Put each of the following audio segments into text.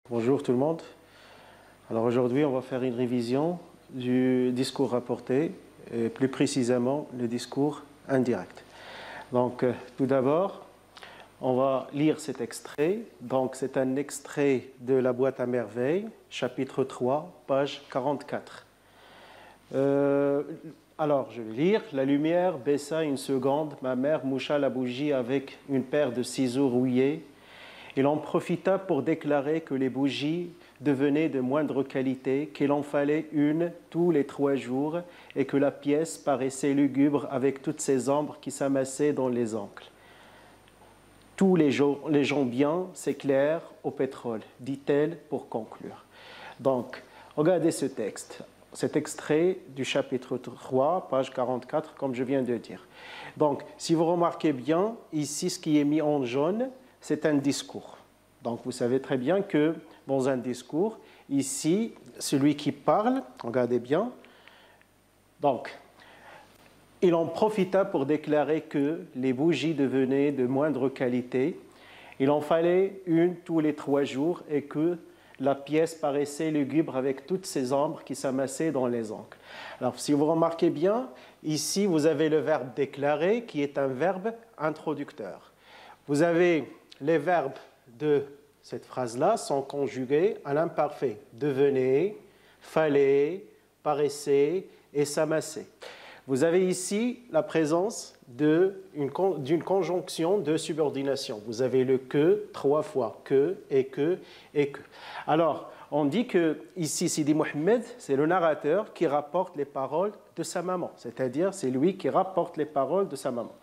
Bonjour tout le monde. Alors aujourd'hui, on va faire une révision du discours rapporté, et plus précisément le discours indirect. Donc tout d'abord, on va lire cet extrait. Donc c'est un extrait de La boîte à merveilles, chapitre 3, page 44. Alors je vais lire. La lumière baissa une seconde, ma mère moucha la bougie avec une paire de ciseaux rouillés. Il en profita pour déclarer que les bougies devenaient de moindre qualité, qu'il en fallait une tous les 3 jours et que la pièce paraissait lugubre avec toutes ces ombres qui s'amassaient dans les angles. Tous les gens bien s'éclairent au pétrole, dit-elle pour conclure. Donc, regardez ce texte, cet extrait du chapitre 3, page 44, comme je viens de dire. Donc, si vous remarquez bien, ici, ce qui est mis en jaune, c'est un discours. Donc, vous savez très bien que dans un discours, ici, celui qui parle, regardez bien, donc, il en profita pour déclarer que les bougies devenaient de moindre qualité. Il en fallait une tous les 3 jours et que la pièce paraissait lugubre avec toutes ces ombres qui s'amassaient dans les angles. Alors, si vous remarquez bien, ici, vous avez le verbe déclarer qui est un verbe introducteur. Vous avez les verbes de cette phrase-là sont conjugués à l'imparfait. Devenait, fallait, paraissait et s'amassait. Vous avez ici la présence d'une conjonction de subordination. Vous avez le que 3 fois, que et que et que. Alors, on dit que ici, Sidi Mohamed, c'est le narrateur qui rapporte les paroles de sa maman. C'est-à-dire, c'est lui qui rapporte les paroles de sa maman.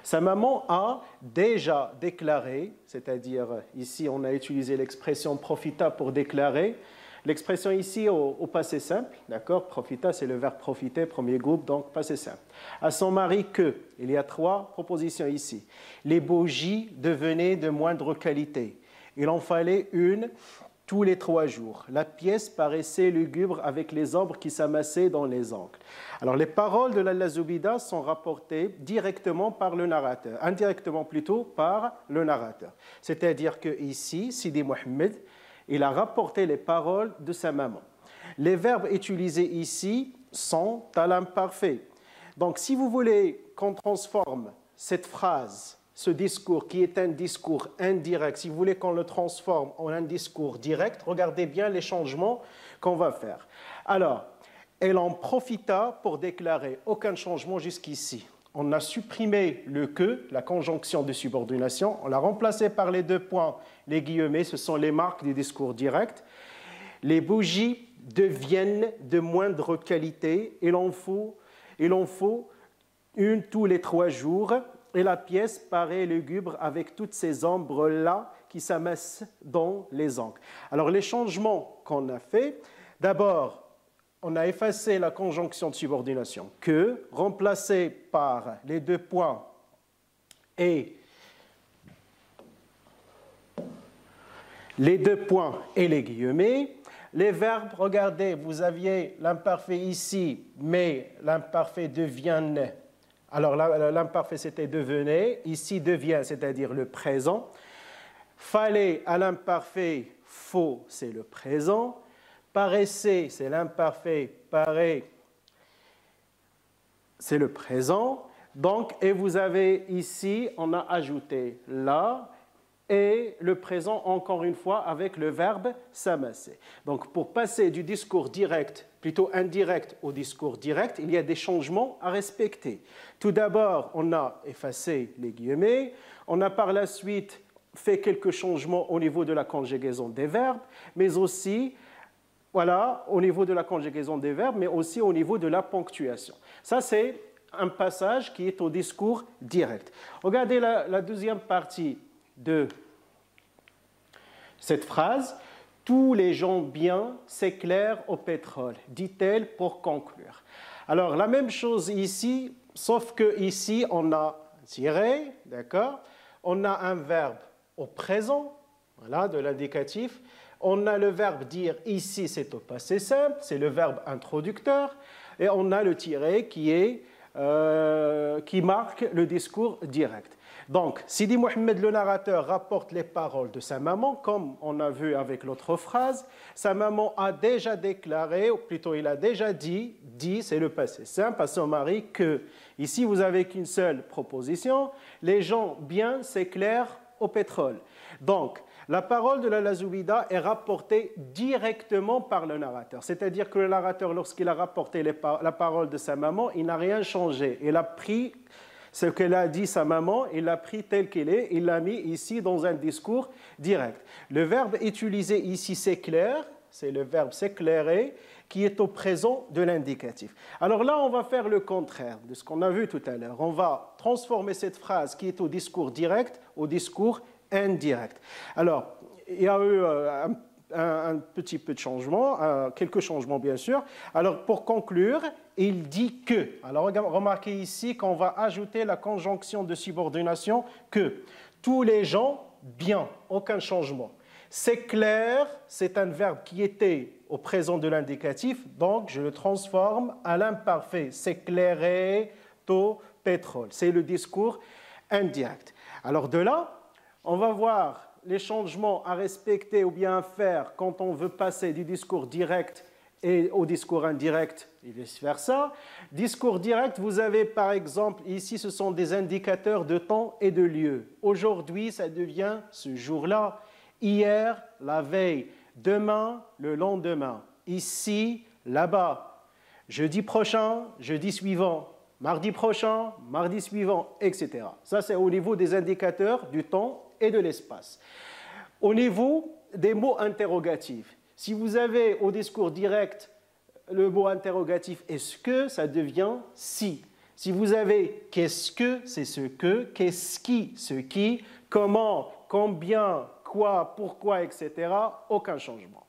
Sa maman a déjà déclaré, c'est-à-dire ici on a utilisé l'expression profita pour déclarer, l'expression ici au passé simple, d'accord, profita c'est le verbe profiter, premier groupe, donc passé simple. À son mari que, il y a 3 propositions ici. Les bougies devenaient de moindre qualité, il en fallait une tous les 3 jours. La pièce paraissait lugubre avec les ombres qui s'amassaient dans les angles. Alors, les paroles de l'Allah Zoubida sont rapportées directement par le narrateur, indirectement plutôt par le narrateur. C'est-à-dire qu'ici, Sidi Mohamed, il a rapporté les paroles de sa maman. Les verbes utilisés ici sont à l'imparfait. Donc, si vous voulez qu'on transforme cette phrase, ce discours qui est un discours indirect, si vous voulez qu'on le transforme en un discours direct, regardez bien les changements qu'on va faire. Alors, elle en profita pour déclarer aucun changement jusqu'ici. On a supprimé le que, la conjonction de subordination, on l'a remplacé par les 2 points, les guillemets, ce sont les marques du discours direct. Les bougies deviennent de moindre qualité, il en faut une tous les 3 jours. Et la pièce paraît lugubre avec toutes ces ombres-là qui s'amassent dans les angles. Alors, les changements qu'on a faits, d'abord, on a effacé la conjonction de subordination que, remplacée par les 2 points et les guillemets. Les verbes, regardez, vous aviez l'imparfait ici, mais l'imparfait devient. Alors l'imparfait c'était devenait, ici devient, c'est-à-dire le présent. Fallait à l'imparfait, faut, c'est le présent. Paraissait, c'est l'imparfait, paraît, c'est le présent. Donc, et vous avez ici, on a ajouté là, et le présent, encore une fois, avec le verbe s'amasser. Donc, pour passer du discours direct, plutôt indirect, au discours direct, il y a des changements à respecter. Tout d'abord, on a effacé les guillemets. On a par la suite fait quelques changements au niveau de la conjugaison des verbes, mais aussi, voilà, au niveau de la conjugaison des verbes, mais aussi au niveau de la ponctuation. Ça, c'est un passage qui est au discours direct. Regardez la deuxième partie de cette phrase. Tous les gens bien s'éclairent au pétrole, dit-elle pour conclure. Alors, la même chose ici, sauf que ici, on a tiré, d'accord? On a un verbe au présent, voilà, de l'indicatif. On a le verbe dire ici, c'est au passé simple, c'est le verbe introducteur. Et on a le tiré qui marque le discours direct. Donc, Sidi Mohamed, le narrateur, rapporte les paroles de sa maman, comme on a vu avec l'autre phrase. Sa maman a déjà déclaré, ou plutôt il a déjà dit c'est le passé simple à son mari, que ici vous n'avez qu'une seule proposition, les gens bien s'éclairent au pétrole. Donc, la parole de la Lazoubida est rapportée directement par le narrateur. C'est-à-dire que le narrateur, lorsqu'il a rapporté la parole de sa maman, il n'a rien changé. Il a pris ce qu'elle a dit sa maman, il l'a pris tel qu'il est, il l'a mis ici dans un discours direct. Le verbe utilisé ici, s'éclaire, c'est le verbe s'éclairer, qui est au présent de l'indicatif. Alors là, on va faire le contraire de ce qu'on a vu tout à l'heure. On va transformer cette phrase qui est au discours direct au discours indirect. Alors, il y a eu un petit peu de changement, quelques changements bien sûr. Alors, pour conclure, il dit que. Alors, remarquez ici qu'on va ajouter la conjonction de subordination que. Tous les gens, bien, aucun changement. S'éclaire, c'est un verbe qui était au présent de l'indicatif, donc je le transforme à l'imparfait. S'éclairer au pétrole. C'est le discours indirect. Alors, de là, on va voir les changements à respecter ou bien à faire quand on veut passer du discours direct et au discours indirect et vice-versa. Discours direct, vous avez par exemple, ici ce sont des indicateurs de temps et de lieu. Aujourd'hui, ça devient ce jour-là, hier, la veille, demain, le lendemain, ici, là-bas, jeudi prochain, jeudi suivant, mardi prochain, mardi suivant, etc. Ça, c'est au niveau des indicateurs du temps et de l'espace. Au niveau des mots interrogatifs, si vous avez au discours direct le mot interrogatif est-ce que, ça devient si. Si vous avez qu'est-ce que, c'est ce que, qu'est-ce qui, ce qui, comment, combien, quoi, pourquoi, etc., aucun changement.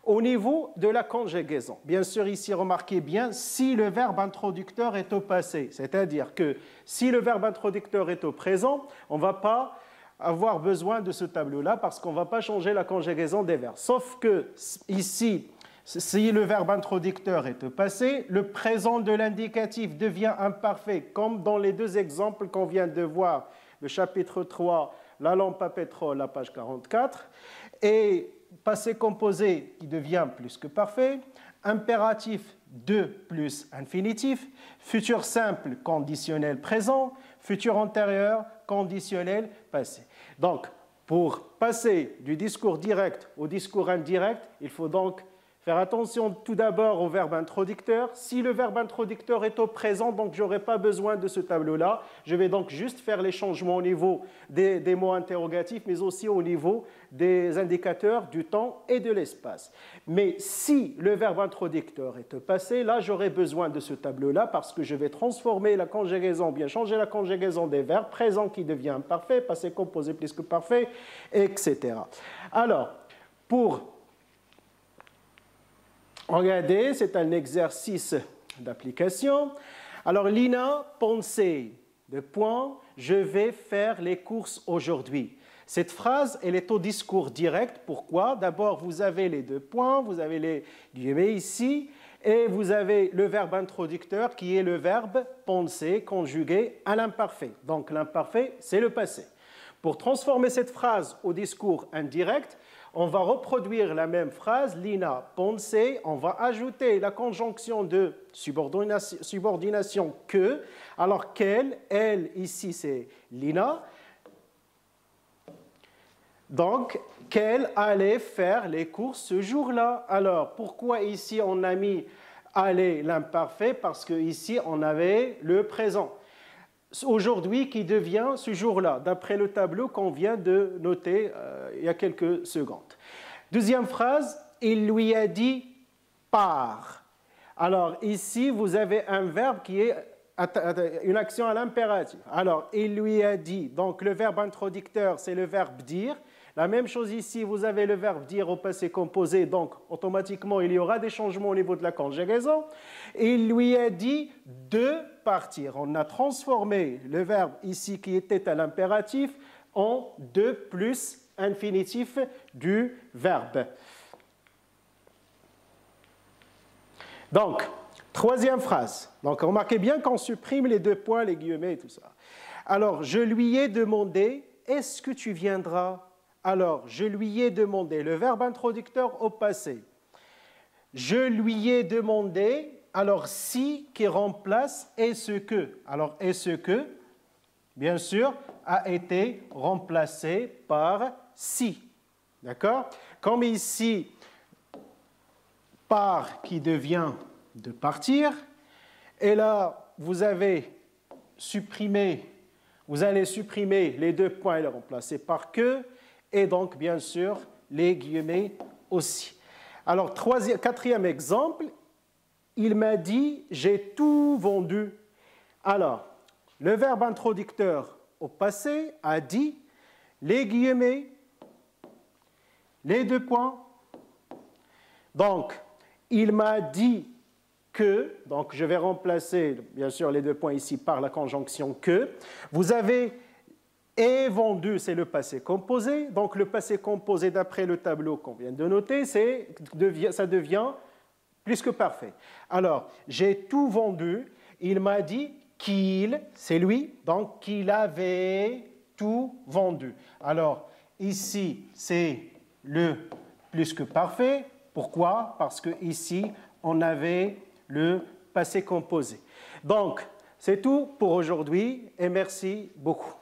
Au niveau de la conjugaison, bien sûr ici remarquez bien si le verbe introducteur est au passé, c'est-à-dire que si le verbe introducteur est au présent, on ne va pas avoir besoin de ce tableau-là parce qu'on ne va pas changer la conjugaison des verbes. Sauf que ici, si le verbe introducteur est au passé, le présent de l'indicatif devient imparfait, comme dans les deux exemples qu'on vient de voir, le chapitre 3, la lampe à pétrole, la page 44, et passé composé qui devient plus que parfait, impératif de plus infinitif, futur simple conditionnel présent, futur antérieur conditionnel passé. Donc, pour passer du discours direct au discours indirect, il faut donc faire attention tout d'abord au verbe introducteur. Si le verbe introducteur est au présent, donc je n'aurai pas besoin de ce tableau-là. Je vais donc juste faire les changements au niveau des mots interrogatifs, mais aussi au niveau des indicateurs du temps et de l'espace. Mais si le verbe introducteur est au passé, là j'aurai besoin de ce tableau-là parce que je vais transformer la conjugaison, bien changer la conjugaison des verbes, présent qui devient imparfait, passé composé plus que parfait, etc. Alors, pour regardez, c'est un exercice d'application. Alors, Lina, pensez, je vais faire les courses aujourd'hui. Cette phrase, elle est au discours direct. Pourquoi? D'abord, vous avez les deux points, vous avez les guillemets ici, et vous avez le verbe introducteur qui est le verbe penser conjugué à l'imparfait. Donc, l'imparfait, c'est le passé. Pour transformer cette phrase au discours indirect, on va reproduire la même phrase, Lina pensait, on va ajouter la conjonction de subordination que, alors qu'elle, elle, ici c'est Lina, donc qu'elle allait faire les courses ce jour-là. Alors, pourquoi ici on a mis aller l'imparfait? Parce qu'ici on avait le présent. Aujourd'hui qui devient ce jour-là, d'après le tableau qu'on vient de noter il y a quelques secondes. Deuxième phrase, il lui a dit « pars ». Alors ici, vous avez un verbe qui est une action à l'impératif. Alors, il lui a dit, donc le verbe introducteur, c'est le verbe « dire ». La même chose ici, vous avez le verbe « dire » au passé composé, donc automatiquement, il y aura des changements au niveau de la conjugaison. Il lui a dit de partir. On a transformé le verbe ici qui était à l'impératif en de plus infinitif du verbe. Donc, troisième phrase. Donc, remarquez bien qu'on supprime les deux points, les guillemets et tout ça. Alors, je lui ai demandé, est-ce que tu viendras? Alors, je lui ai demandé, le verbe introducteur au passé. Je lui ai demandé, alors si qui remplace est-ce que. Alors, est-ce que, bien sûr, a été remplacé par si. D'accord? Comme ici, par qui devient de partir. Et là, vous allez supprimer les 2 points et les remplacer par que. Et donc, bien sûr, les guillemets aussi. Alors, quatrième exemple, il m'a dit « j'ai tout vendu ». Alors, le verbe introducteur au passé a dit les guillemets, les 2 points. Donc, il m'a dit que, donc je vais remplacer bien sûr les 2 points ici par la conjonction que. Vous avez est vendu, c'est le passé composé. Donc le passé composé d'après le tableau qu'on vient de noter, ça devient plus que parfait. Alors, j'ai tout vendu. Il m'a dit qu'il, c'est lui, donc qu'il avait tout vendu. Alors, ici, c'est le plus que parfait. Pourquoi? Parce que ici, on avait le passé composé. Donc, c'est tout pour aujourd'hui et merci beaucoup.